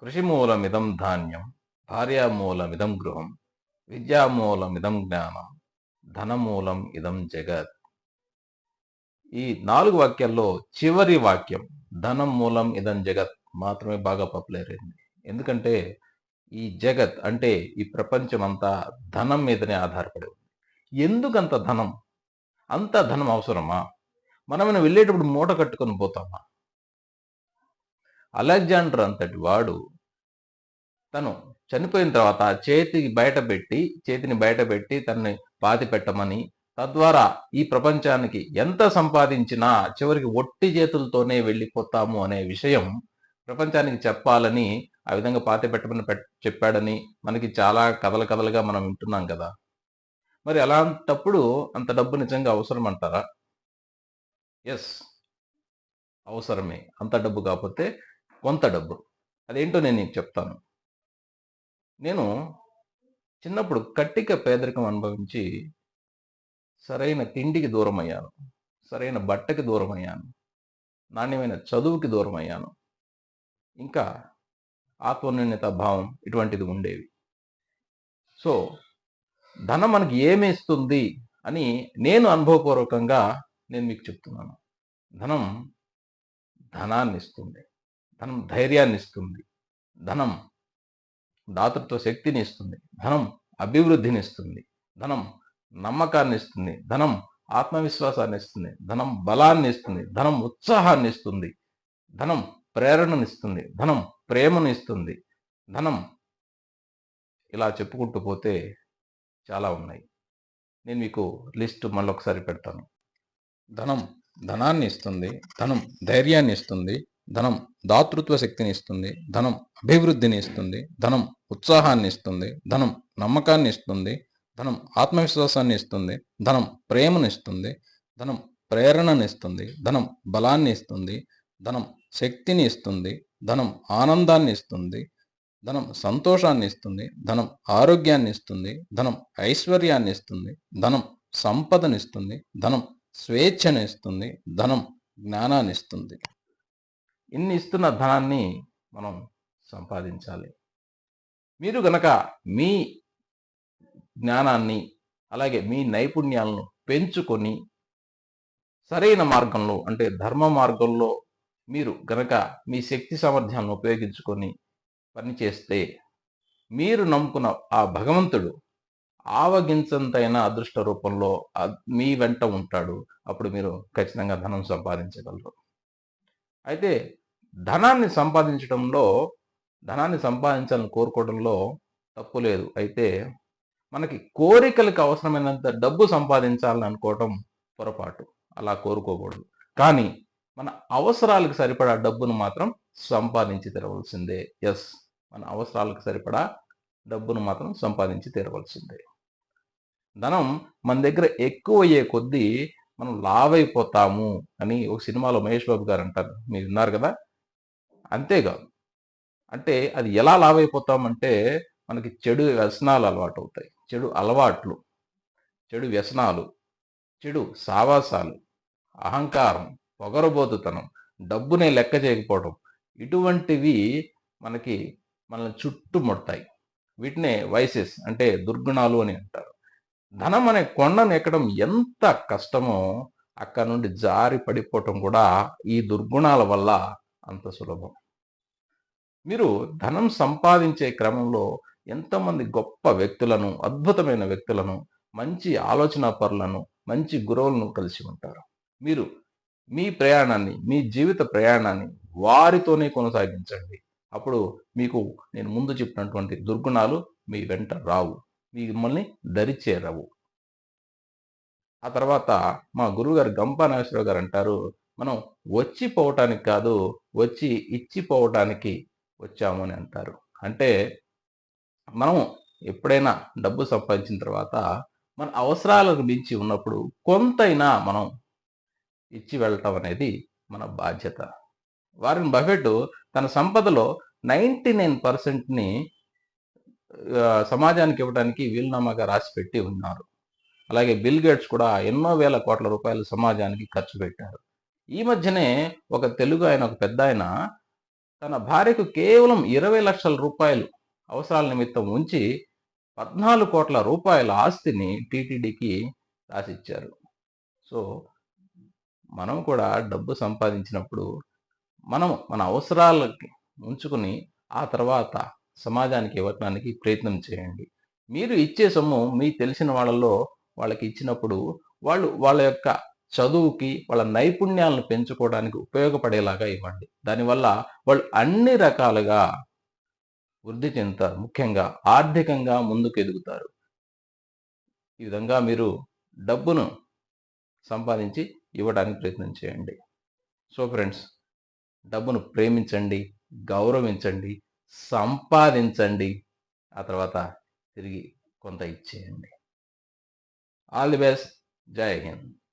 కృషిమూలమిదం ధాన్యం, భార్యామూలమిదం గృహం, విద్యామూలమిదం జ్ఞానం, ధనమూలం ఇదం జగత్. ఈ 4 వాక్యాల్లో చివరి వాక్యం ధనం మూలం ఇదం జగత్ మాత్రమే బాగా పాపులర్ అయింది. ఎందుకంటే ఈ జగత్ అంటే ఈ ప్రపంచం అంతా ధనం మీదనే ఆధారపడి ఉంది. ఎందుకంత ధనం? అంత ధనం అవసరమా? మనం వెళ్ళేటప్పుడు మూట కట్టుకొని పోతామా? అలెగ్జాండర్ అంతటి వాడు తను చనిపోయిన తర్వాత చేతిని బయట పెట్టి తనని పాతి పెట్టమని, తద్వారా ఈ ప్రపంచానికి ఎంత సంపాదించినా చివరికి ఒట్టి చేతులతోనే వెళ్ళిపోతాము అనే విషయం ప్రపంచానికి చెప్పాలని ఆ విధంగా పాతి పెట్టమని చెప్పాడని మనకి చాలా కథలుగా మనం వింటున్నాం కదా. మరి అలాంటప్పుడు అంత డబ్బు నిజంగా అవసరం అంటారా? ఎస్, అవసరమే. అంత డబ్బు కాకపోతే కొంత డబ్బు. అదేంటో నేను నీకు చెప్తాను. నేను చిన్నప్పుడు కట్టిక పేదరికం అనుభవించి సరైన తిండికి దూరం అయ్యాను, సరైన బట్టకి దూరం అయ్యాను, నాణ్యమైన చదువుకి దూరం అయ్యాను, ఇంకా ఆత్మన్యూన్యత భావం ఇటువంటిది ఉండేవి. సో ధనం మనకి ఏమిస్తుంది అని నేను అనుభవపూర్వకంగా నేను మీకు చెప్తున్నాను. ధనం ధనాన్ని ఇస్తుంది, ధనం ధైర్యాన్ని ఇస్తుంది, ధనం దాతృత్వ శక్తిని ఇస్తుంది, ధనం అభివృద్ధిని ఇస్తుంది, ధనం నమ్మకాన్ని ఇస్తుంది, ధనం ఆత్మవిశ్వాసాన్ని ఇస్తుంది, ధనం బలాన్ని ఇస్తుంది, ధనం ఉత్సాహాన్ని ఇస్తుంది, ధనం ప్రేరణనిస్తుంది, ధనం ప్రేమను ఇస్తుంది, ధనం ఇలా చెప్పుకుంటూ పోతే చాలా ఉన్నాయి. నేను మీకు లిస్ట్ మళ్ళొకసారి పెడతాను. ధనం ధనాన్ని ఇస్తుంది, ధనం ధైర్యాన్ని ఇస్తుంది, ధనం దాతృత్వ శక్తిని ఇస్తుంది, ధనం అభివృద్ధిని ఇస్తుంది, ధనం ఉత్సాహాన్ని ఇస్తుంది, ధనం నమ్మకాన్ని ఇస్తుంది, ధనం ఆత్మవిశ్వాసాన్ని ఇస్తుంది, ధనం ప్రేమను ఇస్తుంది, ధనం ప్రేరణను ఇస్తుంది, ధనం బలాన్ని ఇస్తుంది, ధనం శక్తిని ఇస్తుంది, ధనం ఆనందాన్ని ఇస్తుంది, ధనం సంతోషాన్ని ఇస్తుంది, ధనం ఆరోగ్యాన్ని ఇస్తుంది, ధనం ఐశ్వర్యాన్ని ఇస్తుంది, ధనం సంపదనిస్తుంది, ధనం స్వేచ్ఛను ఇస్తుంది, ధనం జ్ఞానాన్ని ఇస్తుంది. ఇన్ని ఇస్తున్న ధనాన్ని మనం సంపాదించాలి. మీరు గనక మీ జ్ఞానాన్ని అలాగే మీ నైపుణ్యాలను పెంచుకొని సరైన మార్గంలో అంటే ధర్మ మార్గంలో మీరు గనక మీ శక్తి సామర్థ్యాలను ఉపయోగించుకొని పనిచేస్తే మీరు నమ్ముకున్న ఆ భగవంతుడు ఆవగించంతైన అదృష్ట రూపంలో మీ వెంట ఉంటాడు. అప్పుడు మీరు ఖచ్చితంగా ధనం సంపాదించగలరు. అయితే ధనాన్ని సంపాదించాలని కోరుకోవడంలో తప్పు లేదు. అయితే మనకి కోరికలకు అవసరమైనంత డబ్బు సంపాదించాలని అనుకోవటం పొరపాటు. అలా కోరుకోకూడదు. కానీ మన అవసరాలకు సరిపడా డబ్బును మాత్రం సంపాదించి తీరవలసిందే. ఎస్, మన అవసరాలకు సరిపడా డబ్బును మాత్రం సంపాదించి తీరవలసిందే. ధనం మన దగ్గర ఎక్కువ అయ్యే కొద్దీ మనం లావైపోతాము అని ఒక సినిమాలో మహేష్ బాబు గారు అంటారు. మీరు విన్నారు కదా. అంతేకాదు, అంటే అది ఎలా లావైపోతామంటే మనకి చెడు వ్యసనాలు అలవాటు అవుతాయి. చెడు అలవాట్లు, చెడు వ్యసనాలు, చెడు సావాసాలు, అహంకారం, పొగరబోతుతనం, డబ్బునే లెక్క చేయకపోవడం, ఇటువంటివి మనల్ని చుట్టుముడతాయి. వీటినే వైసెస్ అంటే దుర్గుణాలు అని అంటారు. ధనం అనే కొండను ఎక్కడం ఎంత కష్టమో అక్కడ నుండి జారి పడిపోవటం కూడా ఈ దుర్గుణాల వల్ల అంత సులభం. మీరు ధనం సంపాదించే క్రమంలో ఎంతోమంది గొప్ప వ్యక్తులను, అద్భుతమైన వ్యక్తులను, మంచి ఆలోచన పరులను, మంచి గురువులను కలిసి ఉంటారు. మీరు మీ ప్రయాణాన్ని, మీ జీవిత ప్రయాణాన్ని వారితోనే కొనసాగించండి. అప్పుడు మీకు నేను ముందు చెప్పినటువంటి దుర్గుణాలు మీ వెంట రావు, మిమ్మల్ని దరిచేరవు. ఆ తర్వాత మా గురువుగారు గంపా నాగేశ్వరరావు గారు అంటారు, మనం వచ్చి పోవటానికి కాదు, వచ్చి ఇచ్చిపోవటానికి వచ్చాము అని అంటారు. అంటే మనం ఎప్పుడైనా డబ్బు సంపాదించిన తర్వాత మన అవసరాలకు మించి ఉన్నప్పుడు కొంతైనా మనం ఇచ్చి వెళ్ళటం అనేది మన బాధ్యత. వారెన్ బఫెట్ తన సంపదలో 99%ని సమాజానికి ఇవ్వడానికి వీలునామాగా రాసి పెట్టి ఉన్నారు. అలాగే బిల్ గేట్స్ కూడా ఎన్నో వేల కోట్ల రూపాయలు సమాజానికి ఖర్చు పెట్టారు. ఈ మధ్యనే ఒక పెద్ద ఆయన తన భార్యకు కేవలం 20 లక్షల రూపాయలు అవసరాల నిమిత్తం ఉంచి 14 కోట్ల రూపాయల ఆస్తిని టీటీడీకి రాసిచ్చారు. సో మనం కూడా డబ్బు సంపాదించినప్పుడు మనం మన అవసరాలకి ఉంచుకుని ఆ తర్వాత సమాజానికి ఇవ్వడానికి ప్రయత్నం చేయండి. మీరు ఇచ్చే సొమ్ము మీకు తెలిసిన వాళ్ళకి ఇచ్చినప్పుడు వాళ్ళు వాళ్ళ యొక్క చదువుకి, వాళ్ళ నైపుణ్యాలను పెంచుకోవడానికి ఉపయోగపడేలాగా ఇవ్వండి. దానివల్ల వాళ్ళు అన్ని రకాలుగా వృద్ధి చెందుతారు. ముఖ్యంగా ఆర్థికంగా ముందుకు ఎదుగుతారు. ఈ విధంగా మీరు డబ్బును సంపాదించి ఇవ్వడానికి ప్రయత్నం చేయండి. సో ఫ్రెండ్స్, డబ్బును ప్రేమించండి, గౌరవించండి, సంపాదించండి. ఆ తర్వాత తిరిగి కొంత ఇచ్చేయండి. All the best. జై హింద్.